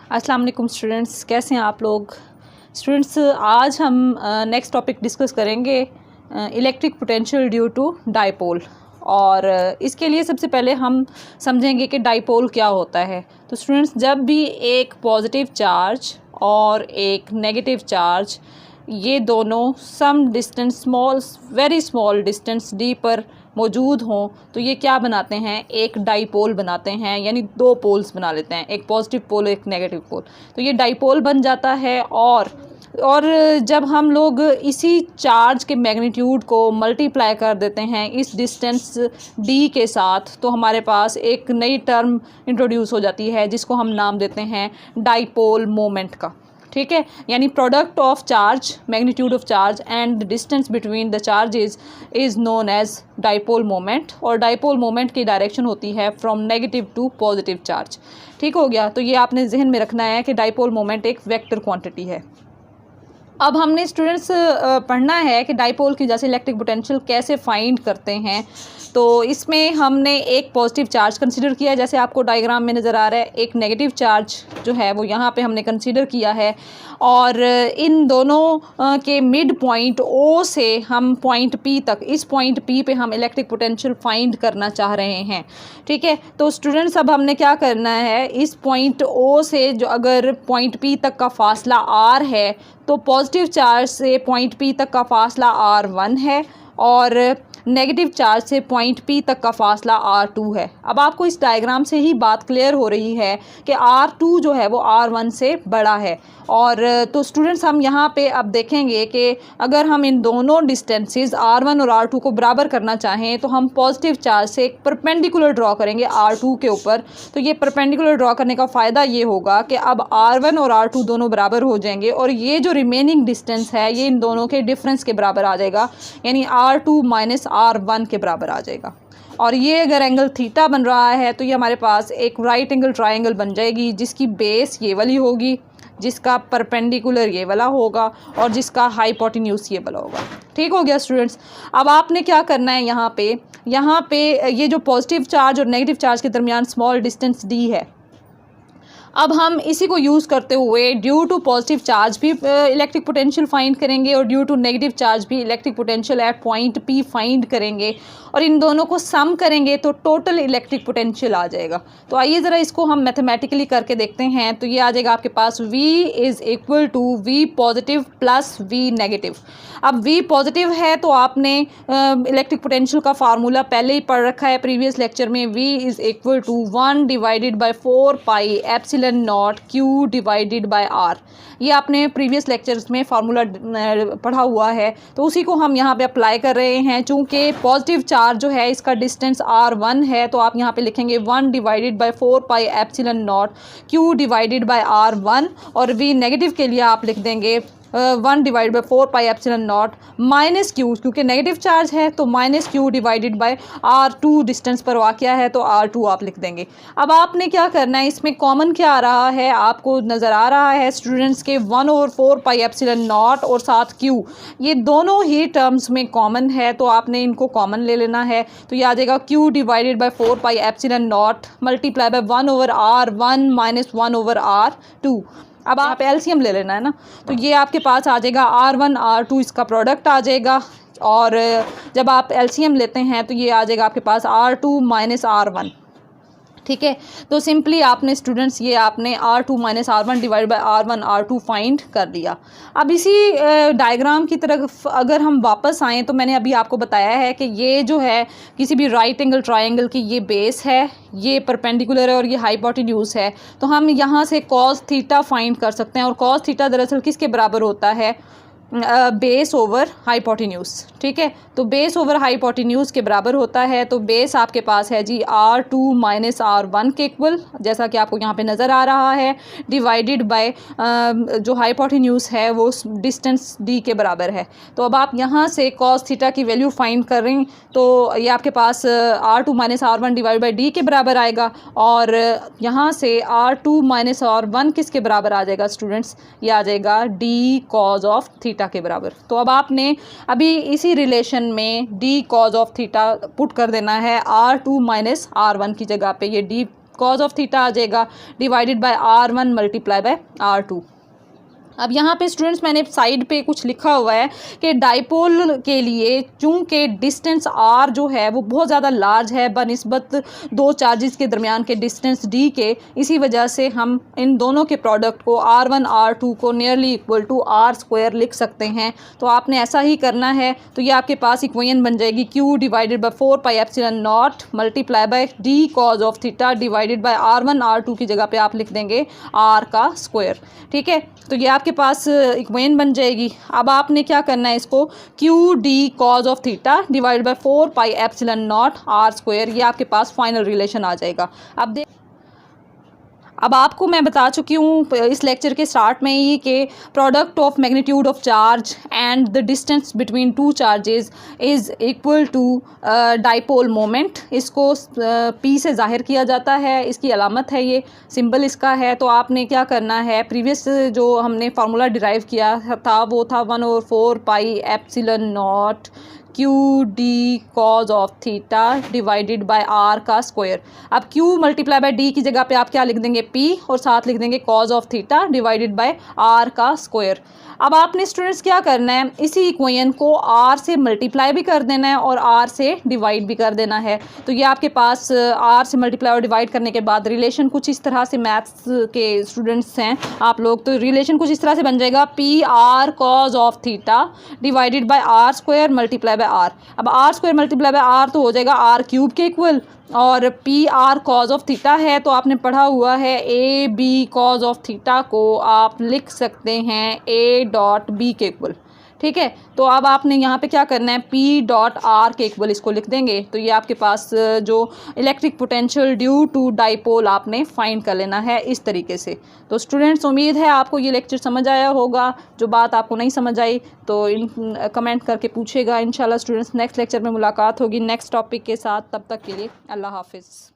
अस्सलाम वालेकुम स्टूडेंट्स, कैसे हैं आप लोग। स्टूडेंट्स, आज हम नेक्स्ट टॉपिक डिस्कस करेंगे electric potential due to dipole. और इसके लिए सबसे पहले हम समझेंगे कि डाइपोल क्या होता है। तो स्टूडेंट्स, जब भी एक पॉजिटिव चार्ज और एक नेगेटिव चार्ज ये दोनों some distance very small distance D पर मौजूद हों तो ये क्या बनाते हैं, एक डाइपोल बनाते हैं, यानी दो पोल्स बना लेते हैं, एक पॉजिटिव पोल एक नेगेटिव पोल। तो ये डाइपोल बन जाता है। और जब हम लोग इसी चार्ज के मैग्नीट्यूड को मल्टीप्लाई कर देते हैं इस डिस्टेंस डी के साथ, तो हमारे पास एक नई टर्म इंट्रोड्यूस हो जाती है जिसको हम नाम देते हैं डाइपोल मोमेंट का। ठीक है, यानी product of charge, magnitude of charge and distance between the charges is known as dipole moment. और डाइपोल मोमेंट की डायरेक्शन होती है from negative to positive charge. ठीक हो गया। तो ये आपने जहन में रखना है कि डाइपोल मोमेंट एक वेक्टर क्वांटिटी है। अब हमने स्टूडेंट्स पढ़ना है कि डाइपोल की जैसे इलेक्ट्रिक पोटेंशियल कैसे फाइंड करते हैं। तो इसमें हमने एक पॉजिटिव चार्ज कंसीडर किया है, जैसे आपको डायग्राम में नज़र आ रहा है। एक नेगेटिव चार्ज जो है वो यहाँ पे हमने कंसीडर किया है, और इन दोनों के मिड पॉइंट ओ से हम पॉइंट पी तक, इस पॉइंट पी पे हम इलेक्ट्रिक पोटेंशियल फाइंड करना चाह रहे हैं। ठीक है, तो स्टूडेंट्स अब हमने क्या करना है, इस पॉइंट ओ से जो अगर पॉइंट पी तक का फासला आर है तो पॉजिटिव चार्ज से पॉइंट पी तक का फासला R1 है, और नेगेटिव चार्ज से पॉइंट पी तक का फासला R2 है। अब आपको इस डायग्राम से ही बात क्लियर हो रही है कि R2 जो है वो R1 से बड़ा है। और तो स्टूडेंट्स, हम यहाँ पे अब देखेंगे कि अगर हम इन दोनों डिस्टेंसेस R1 और R2 को बराबर करना चाहें तो हम पॉजिटिव चार्ज से एक परपेंडिकुलर ड्रॉ करेंगे R2 के ऊपर। तो ये परपेंडिकुलर ड्रॉ करने का फ़ायदा ये होगा कि अब R1 और R2 दोनों बराबर हो जाएंगे, और ये जो रिमेनिंग डिस्टेंस है ये इन दोनों के डिफरेंस के बराबर आ जाएगा, यानी R2 माइनस R1 के बराबर आ जाएगा। और ये अगर एंगल थीटा बन रहा है तो ये हमारे पास एक राइट एंगल ट्रायंगल बन जाएगी, जिसकी बेस ये वाली होगी, जिसका परपेंडिकुलर ये वाला होगा, और जिसका हाइपोटेन्यूज ये वाला होगा। ठीक हो गया स्टूडेंट्स। अब आपने क्या करना है, यहाँ पे ये जो पॉजिटिव चार्ज और नेगेटिव चार्ज के दरमियान स्मॉल डिस्टेंस डी है, अब हम इसी को यूज़ करते हुए ड्यू टू पॉजिटिव चार्ज भी इलेक्ट्रिक पोटेंशियल फाइंड करेंगे, और ड्यू टू नेगेटिव चार्ज भी electric potential at point P find करेंगे, और इन दोनों को सम करेंगे तो टोटल इलेक्ट्रिक पोटेंशियल आ जाएगा। तो आइए ज़रा इसको हम मैथमेटिकली करके देखते हैं। तो ये आ जाएगा आपके पास V is equal to V positive plus V negative. अब V पॉजिटिव है तो आपने इलेक्ट्रिक पोटेंशियल का फार्मूला पहले ही पढ़ रखा है प्रीवियस लेक्चर में। V is equal to 1 divided by 4 pi epsilon naught Q divided by R। ये आपने प्रीवियस लेक्चर्स में फार्मूला पढ़ा हुआ है, तो उसी को हम यहाँ पे अप्लाई कर रहे हैं। चूँकि पॉजिटिव चार्ज जो है इसका डिस्टेंस R1 है, तो आप यहाँ पे लिखेंगे 1 divided by 4 pi epsilon naught Q divided by R1, और V नेगेटिव के लिए आप लिख देंगे 1 divide by 4 pi epsilon not minus Q, क्योंकि नेगेटिव चार्ज है तो minus Q divided by R2 distance पर वाक़या है तो R2 आप लिख देंगे। अब आपने क्या करना है, इसमें कॉमन क्या आ रहा है, आपको नज़र आ रहा है स्टूडेंट्स के 1/4 पाई एप्सिलॉन नॉट और साथ Q, ये दोनों ही टर्म्स में कॉमन है, तो आपने इनको कॉमन ले लेना है। तो ये आ जाएगा Q divided by 4 pi epsilon not multiply by 1/R1 minus 1/R2। अब आप एलसीएम ले लेना है ना, तो ये आपके पास आ जाएगा R1 R2, इसका प्रोडक्ट आ जाएगा। और जब आप एलसीएम लेते हैं तो ये आ जाएगा आपके पास R2 माइनस R1। ठीक है, तो सिंपली आपने स्टूडेंट्स ये आपने R2 minus R1 divide by R1 R2 find कर लिया। अब इसी डायग्राम की तरफ अगर हम वापस आएँ तो मैंने अभी आपको बताया है कि ये जो है किसी भी राइट एंगल ट्रायंगल की ये बेस है, ये परपेंडिकुलर है और ये हाइपोटेन्यूज है। तो हम यहाँ से कॉस थीटा फाइंड कर सकते हैं, और कॉस थीटा दरअसल किसके बराबर होता है, बेस ओवर हाइपोटेन्यूज। ठीक है, तो बेस ओवर हाइपोटेन्यूज के बराबर होता है। तो बेस आपके पास है जी R2 माइनस R1 के इक्वल, जैसा कि आपको यहाँ पे नज़र आ रहा है, डिवाइडेड बाय जो हाइपोटेन्यूज है वो डिस्टेंस D के बराबर है। तो अब आप यहाँ से कॉस थीटा की वैल्यू फाइंड कर रहे हैं, तो ये आपके पास R2 minus R1 divide by D के बराबर आएगा, और यहाँ से R2 माइनस R1 किसके बराबर आ जाएगा स्टूडेंट्स, ये आ जाएगा D कॉज ऑफ थीटा के बराबर। तो अब आपने अभी इसी रिलेशन में D cause of theta put कर देना है R2 माइनस R1 की जगह पे। ये D कॉज ऑफ थीटा आ जाएगा divided by R1 multiply by R2। अब यहाँ पे स्टूडेंट्स मैंने साइड पे कुछ लिखा हुआ है कि डाइपोल के लिए चूँकि डिस्टेंस r जो है वो बहुत ज़्यादा लार्ज है बनिस्बत दो चार्जेस के दरमियान के डिस्टेंस d के, इसी वजह से हम इन दोनों के प्रोडक्ट को R1 R2 को नियरली इक्वल टू R² लिख सकते हैं। तो आपने ऐसा ही करना है। तो ये आपके पास इक्वेशन बन जाएगी Q divided by 4 pi epsilon not multiply by d cause of theta divided by R1 R2 की जगह पे आप लिख देंगे r का स्क्वायर। ठीक है, तो ये आपके पास इक्वेशन बन जाएगी। अब आपने क्या करना है, इसको Q D cause of theta divide by 4 pi epsilon not R², ये आपके पास फाइनल रिलेशन आ जाएगा। अब आपको मैं बता चुकी हूँ इस लेक्चर के स्टार्ट में ही कि product of magnitude of charge and the distance between two charges is equal to dipole moment. इसको P से जाहिर किया जाता है, इसकी अलामत है, ये सिंबल इसका है। तो आपने क्या करना है, प्रीवियस जो हमने फार्मूला डिराइव किया था वो था 1/4 पाई epsilon not Q D cause of theta divided by r का स्क्वायर। अब q मल्टीप्लाई बाय d की जगह पे आप क्या लिख देंगे, p, और साथ लिख देंगे cause of theta divided by r का स्क्वायर। अब आपने स्टूडेंट्स क्या करना है, इसी इक्वेशन को r से मल्टीप्लाई भी कर देना है और r से डिवाइड भी कर देना है। तो ये आपके पास r से मल्टीप्लाई और डिवाइड करने के बाद रिलेशन कुछ इस तरह से, मैथ्स के स्टूडेंट्स हैं आप लोग, तो रिलेशन कुछ इस तरह से बन जाएगा P R cos of theta divided by r² multiply by r। अब r² मल्टीप्लाई बाय r तो हो जाएगा r³ के इक्वल, और P R cos of theta है तो आपने पढ़ा हुआ है A B cos of theta को आप लिख सकते हैं ए डॉट बी के इक्वल। ठीक है, तो अब आपने यहाँ पे क्या करना है, पी डॉट आर के इक्वल इसको लिख देंगे। तो ये आपके पास जो electric potential due to dipole आपने फाइंड कर लेना है इस तरीके से। तो स्टूडेंट्स, उम्मीद है आपको ये लेक्चर समझ आया होगा। जो बात आपको नहीं समझ आई तो कमेंट करके पूछेगा। इंशाल्लाह स्टूडेंट्स नेक्स्ट लेक्चर में मुलाकात होगी नेक्स्ट टॉपिक के साथ। तब तक के लिए अल्लाह हाफिज़।